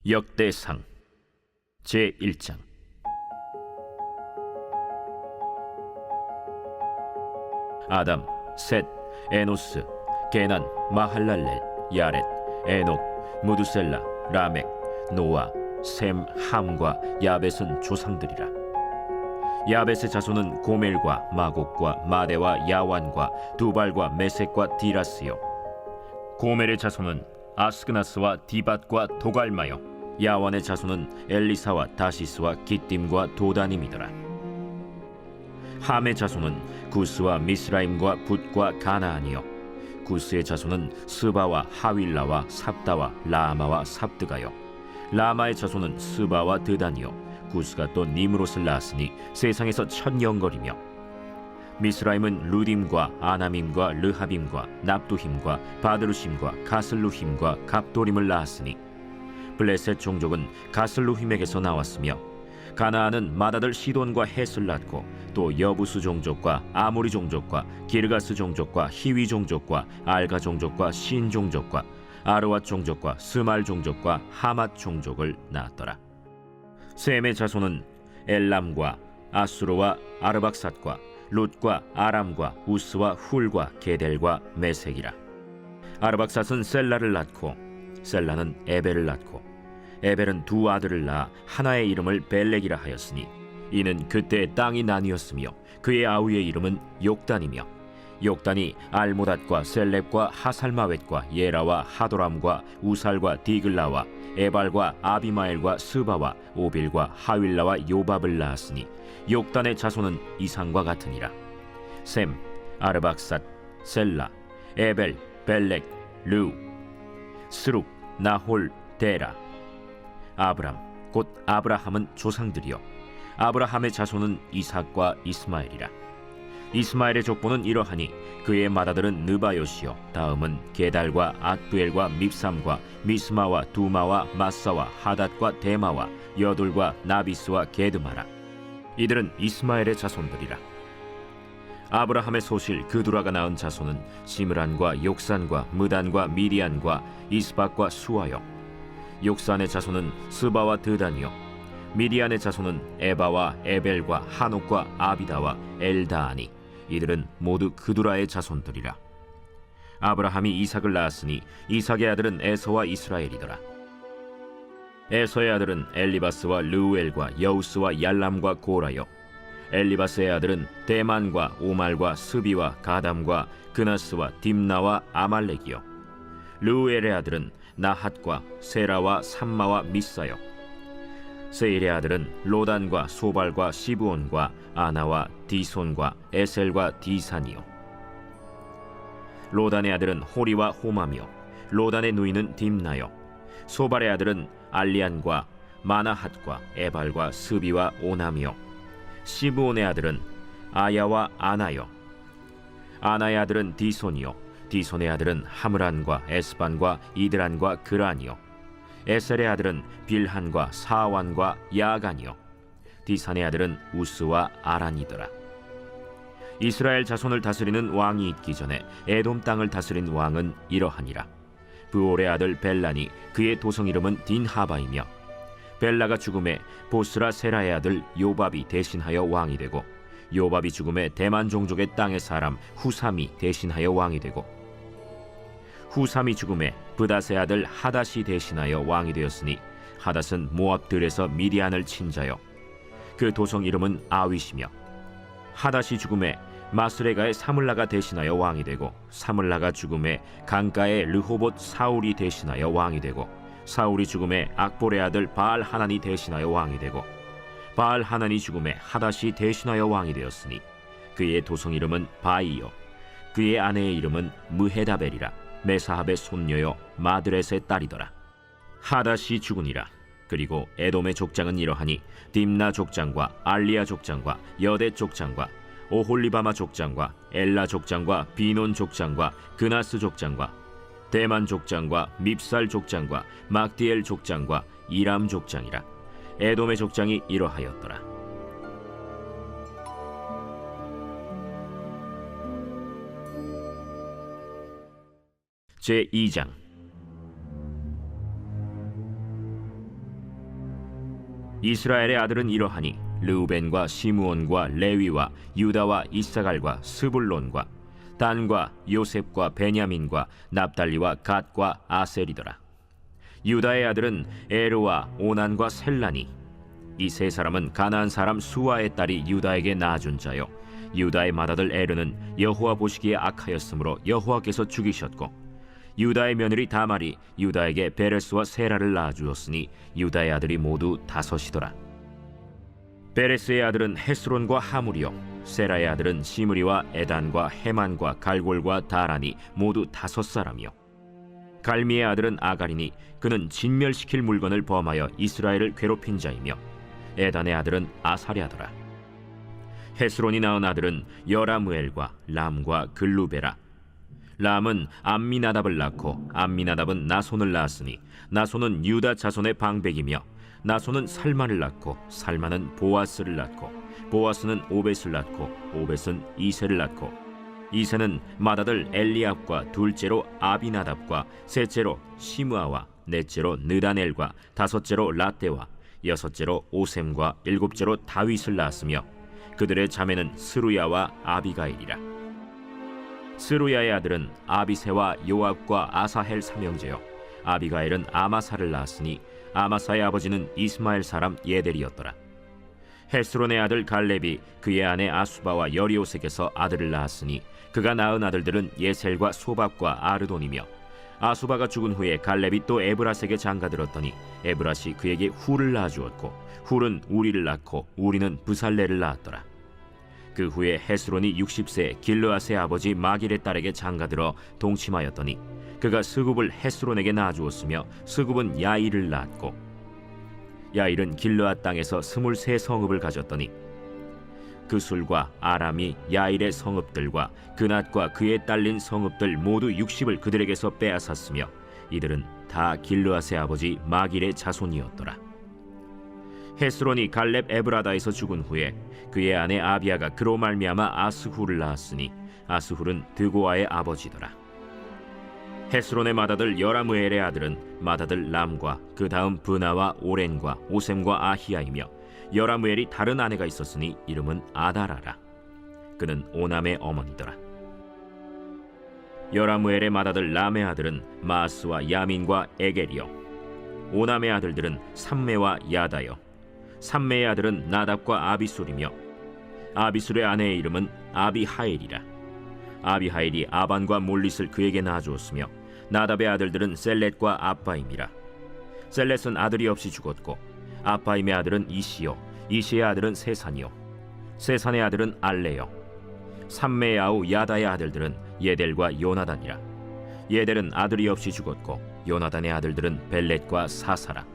역대상 제1장. 아담, 셋, 에노스, 게난, 마할랄렐, 야렛, 에녹, 무두셀라, 라멕, 노아, 셈, 함과 야벳은 조상들이라. 야벳의 자손은 고멜과 마곡과 마대와 야완과 두발과 메섹과 디라스요. 고멜의 자손은 아스그나스와 디밧과 도갈마요. 야완의 자손은 엘리사와 다시스와 기띔과 도다님이더라. 함의 자손은 구스와 미스라임과 붓과 가나안이요. 구스의 자손은 스바와 하윌라와 삽다와 라마와 삽드가요. 라마의 자손은 스바와 드단이요. 구스가 또 니므롯을 낳았으니 세상에서 천영거리며, 미스라임은 루딤과 아나밈과 르하빔과 납두힘과 바드루심과 가슬루힘과 갑도림을 낳았으니 블레셋 종족은 가슬루힘에게서 나왔으며, 가나안은 맏아들 시돈과 헷을 낳고 또 여부수 종족과 아모리 종족과 기르가스 종족과 히위 종족과 알가 종족과 신 종족과 아르왓 종족과 스말 종족과 하맛 종족을 낳았더라. 셈의 자손은 엘람과 아수르와 아르박삿과 룻과 아람과 우스와 훌과 게델과 메색이라. 아르박삿은 셀라를 낳고 셀라는 에벨을 낳고 에벨은 두 아들을 낳아 하나의 이름을 벨렉이라 하였으니 이는 그때 땅이 나뉘었으며 그의 아우의 이름은 욕단이며, 욕단이 알모닷과 셀렙과 하살마웻과 예라와 하도람과 우살과 디글라와 에발과 아비마엘과 스바와 오빌과 하윌라와 요밥을 낳았으니 욕단의 자손은 이상과 같으니라. 셈, 아르박삿, 셀라, 에벨, 벨렉, 르우, 스룩, 나홀, 데라. 아브람 곧 아브라함은 조상들이요. 아브라함의 자손은 이삭과 이스마엘이라. 이스마엘의 족보는 이러하니 그의 맏아들은 느바요시요, 다음은 게달과 앗두엘과 밉삼과 미스마와 두마와 마사와 하닷과 데마와 여둘과 나비스와 게드마라. 이들은 이스마엘의 자손들이라. 아브라함의 소실 그두라가 낳은 자손은 시므란과 욕산과 무단과 미디안과 이스박과 수아요. 욕산의 자손은 스바와 드단이요. 미디안의 자손은 에바와 에벨과 한옥과 아비다와 엘다아니. 이들은 모두 그두라의 자손들이라. 아브라함이 이삭을 낳았으니 이삭의 아들은 에서와 이스라엘이더라. 에서의 아들은 엘리바스와 르우엘과 여우스와 얄람과 고라요. 엘리바스의 아들은 대만과 오말과 스비와 가담과 그나스와 딥나와 아말렉이요. 르우엘의 아들은 나핫과 세라와 삼마와 미사요. 세일의 아들은 로단과 소발과 시브온과 아나와 디손과 에셀과 디산이요. 로단의 아들은 호리와 호마며 로단의 누이는 딥나요. 소발의 아들은 알리안과 마나핫과 에발과 스비와 오나미요. 시브온의 아들은 아야와 아나요. 아나의 아들은 디손이요. 디손의 아들은 하므란과 에스반과 이드란과 그란이요. 에셀의 아들은 빌한과 사완과 야간이요. 디산의 아들은 우스와 아란이더라. 이스라엘 자손을 다스리는 왕이 있기 전에 에돔 땅을 다스린 왕은 이러하니라. 브올의 아들 벨란이 그의 도성 이름은 딘하바이며, 벨라가 죽음에 보스라 세라의 아들 요밥이 대신하여 왕이 되고, 요밥이 죽음에 대만 종족의 땅의 사람 후삼이 대신하여 왕이 되고, 후삼이 죽음에 브닷의 아들 하닷이 대신하여 왕이 되었으니 하닷은 모압들에서 미디안을 친 자요. 그 도성 이름은 아윗이며, 하닷이 죽음에 마스레가의 사물라가 대신하여 왕이 되고, 사물라가 죽음에 강가의 르호봇 사울이 대신하여 왕이 되고, 사울이 죽음에 악볼의 아들 바알 하난이 대신하여 왕이 되고, 바알 하난이 죽음에 하닷이 대신하여 왕이 되었으니 그의 도성 이름은 바이요. 그의 아내의 이름은 무헤다벨이라. 메사합의 손녀요 마드렛의 딸이더라. 하닷이 죽으니라. 그리고 에돔의 족장은 이러하니 딥나 족장과 알리아 족장과 여대 족장과 오홀리바마 족장과 엘라 족장과 비논 족장과 그나스 족장과 대만 족장과 밉살 족장과 막디엘 족장과 이람 족장이라. 에돔의 족장이 이러하였더라. 제2장. 이스라엘의 아들은 이러하니 르우벤과 시므온과 레위와 유다와 이사갈과 스불론과 단과 요셉과 베냐민과 납달리와 갓과 아셀이더라. 유다의 아들은 에르와 오난과 셀라니. 이 세 사람은 가나안 사람 수아의 딸이 유다에게 낳아준 자요, 유다의 맏아들 에르는 여호와 보시기에 악하였으므로 여호와께서 죽이셨고, 유다의 며느리 다말이 유다에게 베레스와 세라를 낳아주었으니 유다의 아들이 모두 5이더라. 베레스의 아들은 헤스론과 하물이요, 세라의 아들은 시므리와 에단과 헤만과 갈골과 다라니 모두 5사람이요. 갈미의 아들은 아갈이니 그는 진멸시킬 물건을 범하여 이스라엘을 괴롭힌 자이며, 에단의 아들은 아사랴더라. 헤스론이 낳은 아들은 여라무엘과 람과 글루베라. 람은 암미나답을 낳고 암미나답은 나손을 낳았으니 나손은 유다 자손의 방백이며, 나손은 살만을 낳고 살만은 보아스를 낳고 보아스는 오벳을 낳고 오벳은 이세를 낳고, 이세는 맏아들 엘리압과 둘째로 아비나답과 셋째로 시므아와 넷째로 느다넬과 5째로 라떼와 6째로 오셈과 7째로 다윗을 낳았으며, 그들의 자매는 스루야와 아비가일이라. 스루야의 아들은 아비세와 요압과 아사헬 삼형제요, 아비가일은 아마사를 낳았으니 아마사의 아버지는 이스마엘 사람 예델이었더라. 헤스론의 아들 갈렙이 그의 아내 아수바와 여리오색에서 아들을 낳았으니 그가 낳은 아들들은 예셀과 소박과 아르돈이며, 아수바가 죽은 후에 갈렙이 또 에브라스에게 장가들었더니 에브라시 그에게 훌을 낳아주었고, 훌은 우리를 낳고 우리는 브살레를 낳았더라. 그 후에 헤스론이 60세 길르앗의 아버지 마길의 딸에게 장가들어 동침하였더니 그가 스굽을 헤스론에게 낳아주었으며, 스굽은 야일을 낳았고, 야일은 길르앗 땅에서 23성읍을 가졌더니 그술과 아람이 야일의 성읍들과 그낫과 그에 딸린 성읍들 모두 60을 그들에게서 빼앗았으며, 이들은 다 길르앗의 아버지 마길의 자손이었더라. 헤스론이 갈렙 에브라다에서 죽은 후에 그의 아내 아비아가 그로 말미암아 아스훌을 낳았으니 아스훌은 드고아의 아버지더라. 헤스론의 맏아들 여라무엘의 아들은 맏아들 람과 그 다음 브나와 오렌과 오셈과 아히야이며, 여라무엘이 다른 아내가 있었으니 이름은 아다라라. 그는 오남의 어머니더라. 여라무엘의 맏아들 람의 아들은 마스와 야민과 에겔이요, 오남의 아들들은 삼메와 야다요, 삼메의 아들은 나답과 아비술이며, 아비술의 아내의 이름은 아비하일이라. 아비하일이 아반과 몰릿을 그에게 낳아주었으며, 나답의 아들들은 셀렛과 아빠임이라. 셀렛은 아들이 없이 죽었고, 아빠임의 아들은 이시요, 이시의 아들은 세산이요, 세산의 아들은 알레요. 삼메의 아우 야다의 아들들은 예델과 요나단이라. 예델은 아들이 없이 죽었고, 요나단의 아들들은 벨렛과 사사라.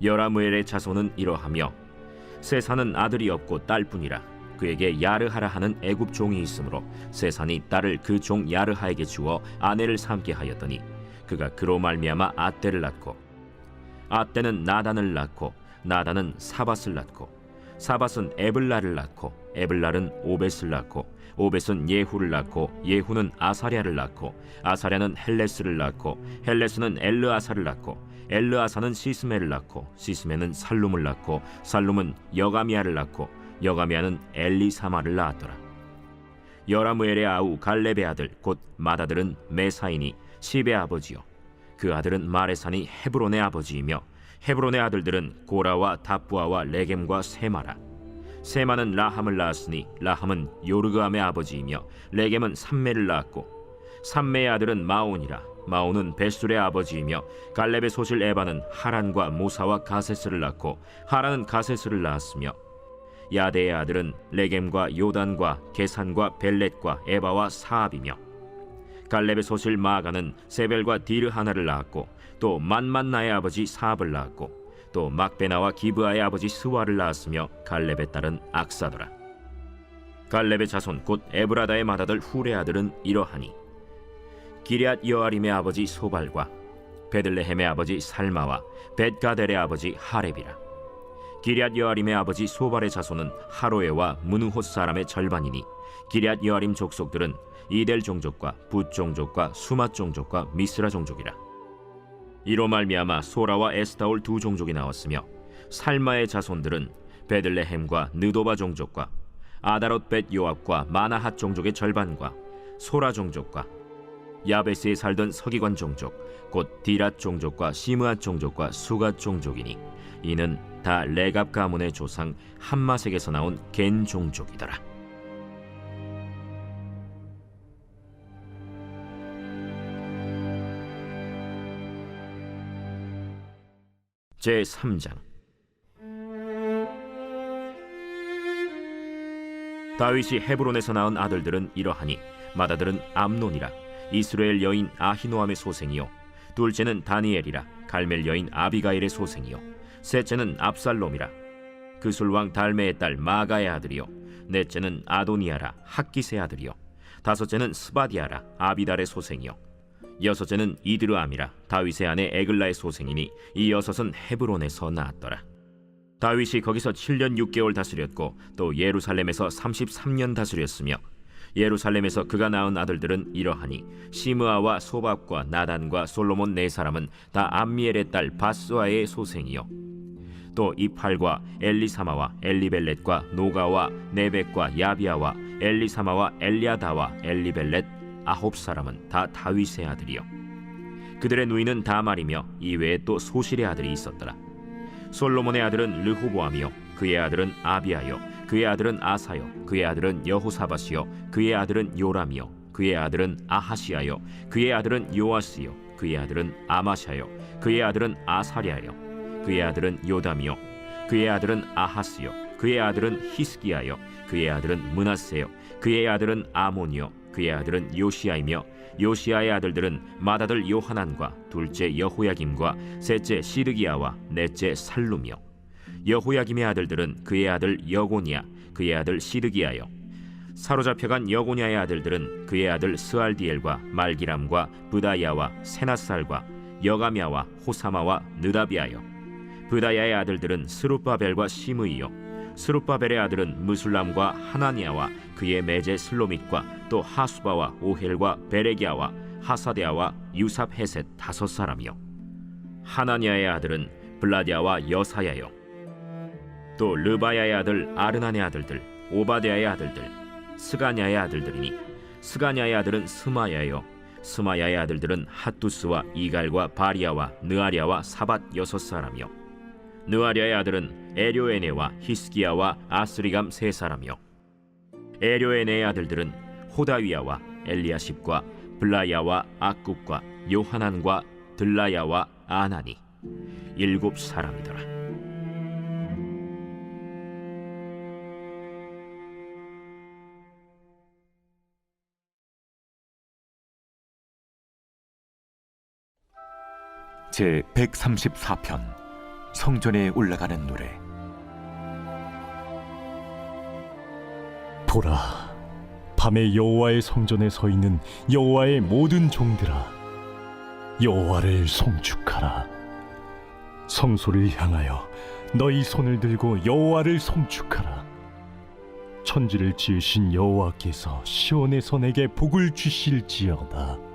여라무엘의 자손은 이러하며, 세산은 아들이 없고 딸뿐이라. 그에게 야르하라 하는 애굽 종이 있으므로 세산이 딸을 그 종 야르하에게 주어 아내를 삼게 하였더니 그가 그로 말미암아 아떼를 낳고, 아떼는 나단을 낳고 나단은 사밧을 낳고, 사밧은 에블라를 낳고 에블랄은 오벳을 낳고, 오벳은 예후를 낳고 예후는 아사랴를 낳고, 아사랴는 헬레스를 낳고 헬레스는 엘르아사를 낳고, 엘르아사는 시스메를 낳고 시스메는 살룸을 낳고, 살룸은 여가미아를 낳고 여가미아는 엘리사마를 낳았더라. 여라무엘의 아우 갈렙의 아들 곧 맏아들은 메사이니 시베의 아버지요, 그 아들은 마레산이 헤브론의 아버지이며, 헤브론의 아들들은 고라와 다부아와 레겜과 세마라. 세마는 라함을 낳았으니 라함은 요르그암의 아버지이며, 레겜은 삼메를 낳았고, 삼메의 아들은 마온이라. 마온은 베술의 아버지이며, 갈렙의 소실 에바는 하란과 모사와 가세스를 낳고, 하란은 가세스를 낳았으며, 야데의 아들은 레겜과 요단과 게산과 벨렛과 에바와 사압이며, 갈렙의 소실 마가는 세벨과 디르 하나를 낳았고, 또 만만나의 아버지 사압을 낳았고, 또 막베나와 기브아의 아버지 스와를 낳았으며, 갈렙의 딸은 악사더라. 갈렙의 자손 곧 에브라다의 맏아들 훌의 아들은 이러하니, 기럇 여아림의 아버지 소발과 베들레헴의 아버지 살마와 벳가델의 아버지 하렙이라. 기럇 여아림의 아버지 소발의 자손은 하로에와 무누톳 사람의 절반이니, 기럇 여아림 족속들은 이델 종족과 붓 종족과 수맛 종족과 미스라 종족이라. 이로 말미암아 소라와 에스타올 2종족이 나왔으며, 살마의 자손들은 베들레헴과 느도바 종족과 아다롯 벳 요압과 마나핫 종족의 절반과 소라 종족과 야베스에 살던 서기관 종족 곧 디랏 종족과 시므앗 종족과 수갓 종족이니 이는 다 레갑 가문의 조상 함마색에서 나온 겐 종족이더라. 제3장. 다윗이 헤브론에서 낳은 아들들은 이러하니 맏아들은 암논이라 이스라엘 여인 아히노암의 소생이요 둘째는 다니엘이라 갈멜 여인 아비가일의 소생이요 셋째는 압살롬이라 그술왕 달메의 딸 마가의 아들이요 넷째는 아도니아라 학기스의 아들이요 다섯째는 스바디아라 아비달의 소생이요 여섯째는 이드르암이라 다윗의 아내 에글라의 소생이니 이 여섯은 헤브론에서 나았더라. 다윗이 거기서 7년 6개월 다스렸고 또 예루살렘에서 33년 다스렸으며 예루살렘에서 그가 낳은 아들들은 이러하니 시므아와 소밥과 나단과 솔로몬 네 사람은 다 암미엘의 딸 바스와의 소생이요 또 이팔과 엘리사마와 엘리벨렛과 노가와 네벡과 야비아와 엘리사마와 엘리아다와 엘리벨렛 9사람은 다 다윗의 아들이요 그들의 누이는 다말이며 이외에 또 소실의 아들이 있었더라. 솔로몬의 아들은 르호보암이요 그의 아들은 아비아요 그의 아들은 아사요 그의 아들은 여호사밧이요 그의 아들은 요람이요 그의 아들은 아하시아요 그의 아들은 요아스요 그의 아들은 아마샤요 그의 아들은 아사랴요 그의 아들은 요담이요 그의 아들은 아하스요 그의 아들은 히스기야요 그의 아들은 므낫세요 그의 아들은 아몬이요 그의 아들은 요시야이며 요시야의 아들들은 맏아들 요하난과 둘째 여호야김과 셋째 시드기야와 넷째 살룸이요 여호야김의 아들들은 그의 아들 여고니야 그의 아들 시드기야요 사로잡혀간 여고니야의 아들들은 그의 아들 스알디엘과 말기람과 브다야와 세나살과 여가미야와 호사마와 느다비아요 브다야의 아들들은 스룹바벨과 시므이요 스룹바벨의 아들은 무술람과 하나니아와 그의 매제 슬로밋과 또 하수바와 오헬과 베레기야와 하사데아와 유삽헤셋 5사람이요 하나니아의 아들은 블라디아와 여사야요 또 르바야의 아들 아르난의 아들들 오바데아의 아들들 스가냐의 아들들이니 스가냐의 아들은 스마야요 스마야의 아들들은 핫두스와 이갈과 바리아와 느아랴와 사밧 6사람이요 느아랴의 아들은 에료에네와 히스기야와 아스리감 3사람이요 에료에네의 아들들은 호다위야와 엘리야십과 블라야와 악굽과 요하난과 들라야와 아나니 7사람이더라. 제 134편 성전에 올라가는 노래. 보라, 밤에 여호와의 성전에 서 있는 여호와의 모든 종들아, 여호와를 송축하라. 성소를 향하여 너희 손을 들고 여호와를 송축하라. 천지를 지으신 여호와께서 시온에서 내게 복을 주실지어다.